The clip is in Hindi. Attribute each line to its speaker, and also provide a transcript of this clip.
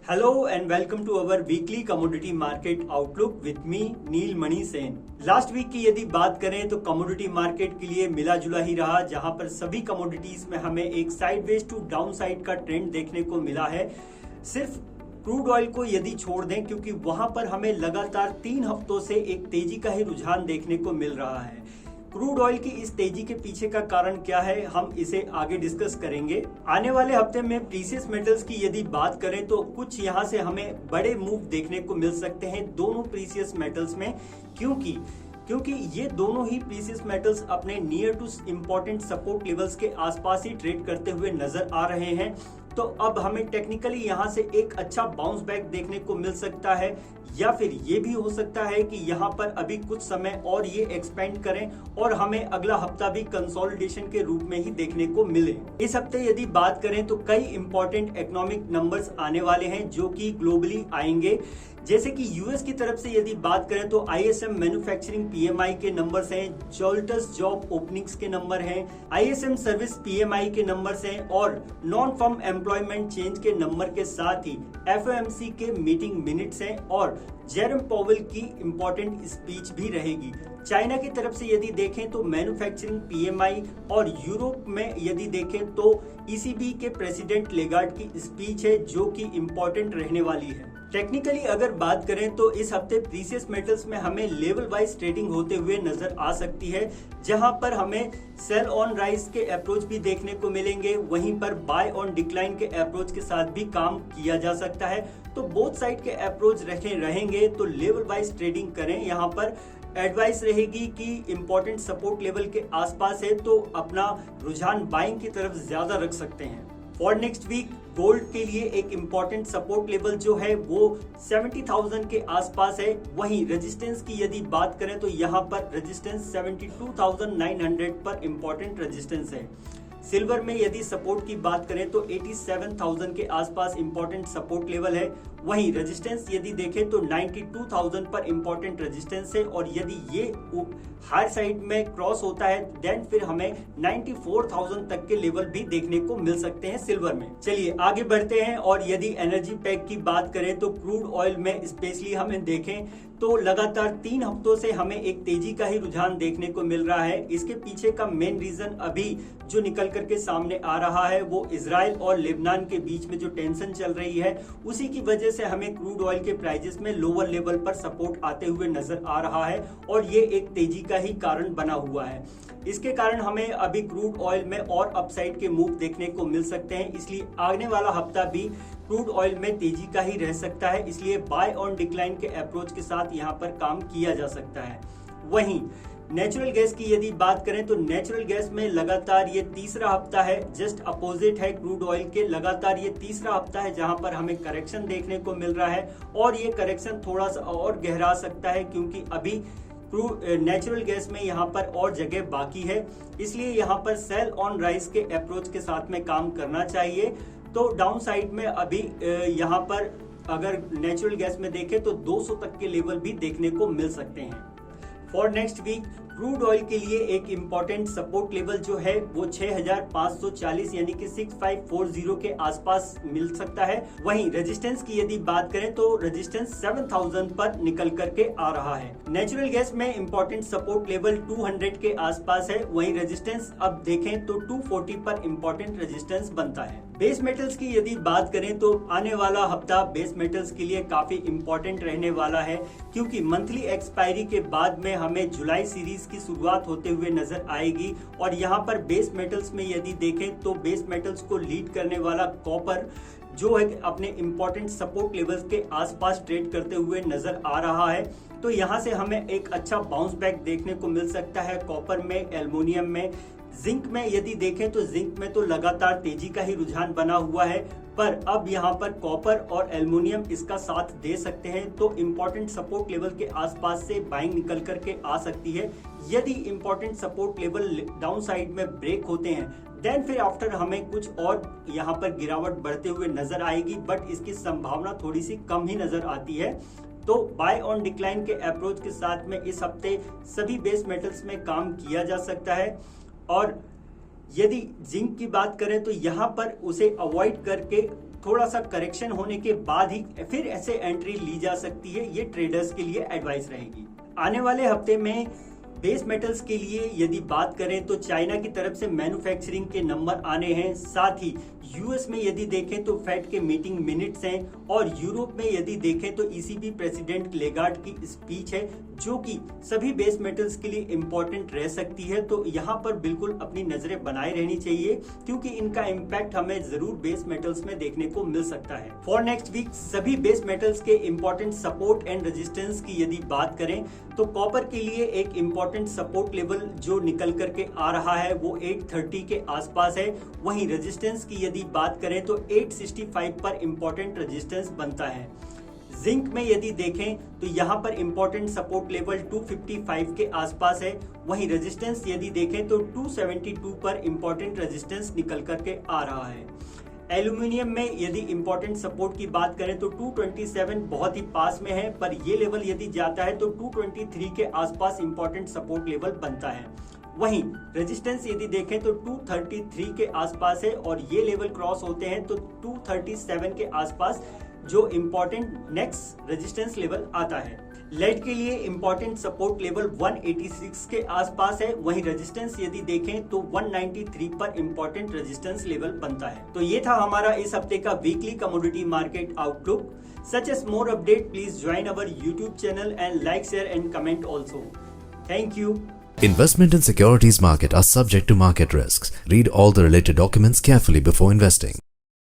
Speaker 1: Hello and welcome to our weekly commodity market outlook with me Neel Mani Sen. Last week की यदि बात करें तो कमोडिटी मार्केट के लिए मिला जुला ही रहा, जहां पर सभी कमोडिटीज में हमें एक साइडवेज टू डाउन साइड का ट्रेंड देखने को मिला है। सिर्फ क्रूड ऑयल को यदि छोड़ दें, क्योंकि वहां पर हमें लगातार 3 हफ्तों से एक तेजी का ही रुझान देखने को मिल रहा है। क्रूड ऑयल की इस तेजी के पीछे का कारण क्या है, हम इसे आगे डिस्कस करेंगे। आने वाले हफ्ते में प्रीशियस मेटल्स की यदि बात करें तो कुछ यहां से हमें बड़े मूव देखने को मिल सकते हैं दोनों प्रीशियस मेटल्स में, क्योंकि ये दोनों ही प्रीशियस मेटल्स अपने near two important support levels के आसपास ही ट्रेड करते हुए नजर आ रहे हैं। तो अब हमें टेक्निकली यहां से एक अच्छा बाउंस बैक देखने को मिल सकता है, या फिर ये भी हो सकता है कि यहाँ पर अभी कुछ समय और ये एक्सपेंड करें और हमें अगला हफ्ता भी कंसोलिडेशन के रूप में ही देखने को मिले। इस हफ्ते यदि बात करें तो कई इंपॉर्टेंट इकोनॉमिक नंबर्स आने वाले हैं जो कि ग्लोबली आएंगे। जैसे कि यूएस की तरफ से यदि बात करें तो आईएसएम मैन्युफैक्चरिंग पीएमआई के नंबर्स हैं, जोल्टस जॉब ओपनिंग्स के नंबर हैं, आईएसएम सर्विस पीएमआई के नंबर्स हैं और नॉन फर्म एम्प्लॉयमेंट चेंज के नंबर के साथ ही एफओएमसी के मीटिंग मिनट्स हैं और जेरम पॉवेल की इंपॉर्टेंट स्पीच भी रहेगी। चाइना की तरफ से यदि देखें तो मैन्युफैक्चरिंग पीएमआई और यूरोप में यदि देखें तो ईसीबी के प्रेसिडेंट लेगार्ड की स्पीच है जो कि इंपॉर्टेंट रहने वाली है। टेक्निकली अगर बात करें तो इस हफ्ते प्रीशियस मेटल्स में हमें लेवल वाइज ट्रेडिंग होते हुए नजर आ सकती है, जहां पर हमें सेल ऑन राइज के अप्रोच भी देखने को मिलेंगे, वहीं पर बाय ऑन डिक्लाइन के अप्रोच के साथ भी काम किया जा सकता है। तो बोथ साइड के अप्रोच रहेंगे तो लेवल वाइज ट्रेडिंग करें। यहाँ पर एडवाइस रहेगी कि इंपॉर्टेंट सपोर्ट लेवल के आसपास है तो अपना रुझान बाइंग की तरफ ज्यादा रख सकते हैं। फॉर नेक्स्ट वीक गोल्ड के लिए एक इंपॉर्टेंट सपोर्ट लेवल जो है वो 70,000 के आसपास है। वहीं रेजिस्टेंस की यदि बात करें तो यहाँ पर रेजिस्टेंस 72,900 पर इंपॉर्टेंट रेजिस्टेंस है। सिल्वर में यदि सपोर्ट की बात करें तो 87,000 के आसपास इंपॉर्टेंट सपोर्ट लेवल है। वहीं रेजिस्टेंस यदि देखें तो 92,000 पर इंपॉर्टेंट रेजिस्टेंस है और यदि ये हाई साइड में क्रॉस होता है देन फिर हमें 94,000 तक के लेवल भी देखने को मिल सकते हैं सिल्वर में। चलिए आगे बढ़ते हैं और यदि एनर्जी पैक की बात करें तो क्रूड ऑयल में स्पेशली हमें देखें तो लगातार 3 हफ्तों से हमें एक तेजी का ही रुझान देखने को मिल रहा है। इसके पीछे का मेन रीजन अभी जो निकल करके सामने आ रहा है वो इजराइल और लेबनान के बीच में जो टेंशन चल रही है उसी की वजह से हमें क्रूड ऑयल के प्राइजेस में लोअर लेवल पर सपोर्ट आते हुए नजर आ रहा है और ये एक तेजी का ही कारण बना हुआ है। इसके कारण हमें अभी क्रूड ऑयल में और अपसाइड के मूव देखने को मिल सकते हैं, इसलिए आने वाला हफ्ता भी क्रूड ऑयल में तेजी का ही रह सकता है। इसलिए बाय ऑन डिक्लाइन के अप्रोच के साथ यहाँ पर काम किया जा सकता है। वहीं नेचुरल गैस की यदि बात करें तो नेचुरल गैस में लगातार ये तीसरा हफ्ता है, जस्ट अपोजिट है क्रूड ऑयल के। लगातार ये तीसरा हफ्ता है जहां पर हमें करेक्शन देखने को मिल रहा है और ये करेक्शन थोड़ा सा और गहरा सकता है, क्योंकि अभी नेचुरल गैस में यहाँ पर और जगह बाकी है। इसलिए यहाँ पर सेल ऑन राइज के अप्रोच के साथ में काम करना चाहिए। तो डाउन साइड में अभी यहाँ पर अगर नेचुरल गैस में देखें तो 200 तक के लेवल भी देखने को मिल सकते हैं। For next week crude oil के लिए एक इंपॉर्टेंट सपोर्ट लेवल जो है वो 6,540 यानी कि 6,540 के आसपास मिल सकता है। वहीं रेजिस्टेंस की यदि बात करें तो रेजिस्टेंस 7,000 पर निकल करके आ रहा है। नेचुरल गैस में इंपॉर्टेंट सपोर्ट लेवल 200 के आसपास है। वहीं रेजिस्टेंस अब देखें तो 240 पर इंपॉर्टेंट रेजिस्टेंस बनता है। बेस मेटल्स की यदि बात करें तो आने वाला हफ्ता बेस मेटल्स के लिए काफी इंपॉर्टेंट रहने वाला है, क्योंकि मंथली एक्सपायरी के बाद में हमें जुलाई सीरीज की शुरुआत होते हुए नजर आएगी और यहाँ पर बेस मेटल्स में यदि देखें तो बेस मेटल्स को लीड करने वाला कॉपर जो है अपने इंपॉर्टेंट सपोर्ट लेवल्स के आसपास ट्रेड करते हुए नजर आ रहा है। तो यहाँ से हमें एक अच्छा बाउंस बैक देखने को मिल सकता है कॉपर में, एल्युमिनियम में। जिंक में यदि देखें तो जिंक में तो लगातार तेजी का ही रुझान बना हुआ है, पर अब यहाँ पर कॉपर और एल्युमिनियम इसका साथ दे सकते हैं। तो इंपॉर्टेंट सपोर्ट लेवल के आसपास से बाइंग निकल करके आ सकती है। यदि important support level down side में ब्रेक होते हैं देन फिर आफ्टर हमें कुछ और यहाँ पर गिरावट बढ़ते हुए नजर आएगी, बट इसकी संभावना थोड़ी सी कम ही नजर आती है। तो बाय ऑन डिक्लाइन के अप्रोच के साथ में इस हफ्ते सभी बेस मेटल्स में काम किया जा सकता है। और यदि जिंक की बात करें तो यहाँ पर उसे अवॉइड करके थोड़ा सा करेक्शन होने के बाद ही फिर ऐसे एंट्री ली जा सकती है। ये ट्रेडर्स के लिए एडवाइस रहेगी। आने वाले हफ्ते में बेस मेटल्स के लिए यदि बात करें तो चाइना की तरफ से मैन्युफैक्चरिंग के नंबर आने हैं, साथ ही यूएस में यदि देखें तो फेड के मीटिंग मिनट्स हैं, और यूरोप में यदि देखें तो ईसीबी प्रेसिडेंट लेगार्ड की स्पीच है जो कि सभी बेस मेटल्स के लिए इंपॉर्टेंट रह सकती है। तो यहाँ पर बिल्कुल अपनी नजरें बनाए रहनी चाहिए क्योंकि इनका इम्पैक्ट हमें जरूर बेस मेटल्स में देखने को मिल सकता है। फॉर नेक्स्ट वीक सभी बेस मेटल्स के इंपॉर्टेंट सपोर्ट एंड रेजिस्टेंस की यदि बात करें तो कॉपर के लिए एक इंपॉर्टेंट सपोर्ट लेवल जो निकल करके आ रहा है वो 830 के आसपास है। वहीं रेजिस्टेंस की यदि बात करें तो 865 पर इंपॉर्टेंट रेजिस्टेंस बनता है। जिंक में यदि देखें तो यहाँ पर इंपॉर्टेंट सपोर्ट लेवल 255 के आसपास है। वहीं रेजिस्टेंस यदि देखें तो 272 पर इंपॉर्टेंट रेजिस्टेंस निकल करके आ रहा है। एल्यूमिनियम में यदि इंपॉर्टेंट सपोर्ट की बात करें तो 227 बहुत ही पास में है, पर ये लेवल यदि जाता है तो 223 के आसपास इंपॉर्टेंट सपोर्ट लेवल बनता है। वहीं रेजिस्टेंस यदि देखें तो 233 के आसपास है, और ये लेवल क्रॉस होते हैं तो 237 के आसपास जो इंपॉर्टेंट नेक्स्ट रेजिस्टेंस लेवल आता है। लेड के लिए इंपॉर्टेंट सपोर्ट लेवल 186 के आसपास है। वहीं रेजिस्टेंस यदि देखें तो 193 पर इंपॉर्टेंट रेजिस्टेंस लेवल बनता है। तो ये था हमारा इस हफ्ते का weekly commodity market outlook. Such as more update, please join our YouTube channel and like, share and comment also. Thank you.
Speaker 2: Investment in securities market are subject to market risks. Read all the related documents carefully before investing.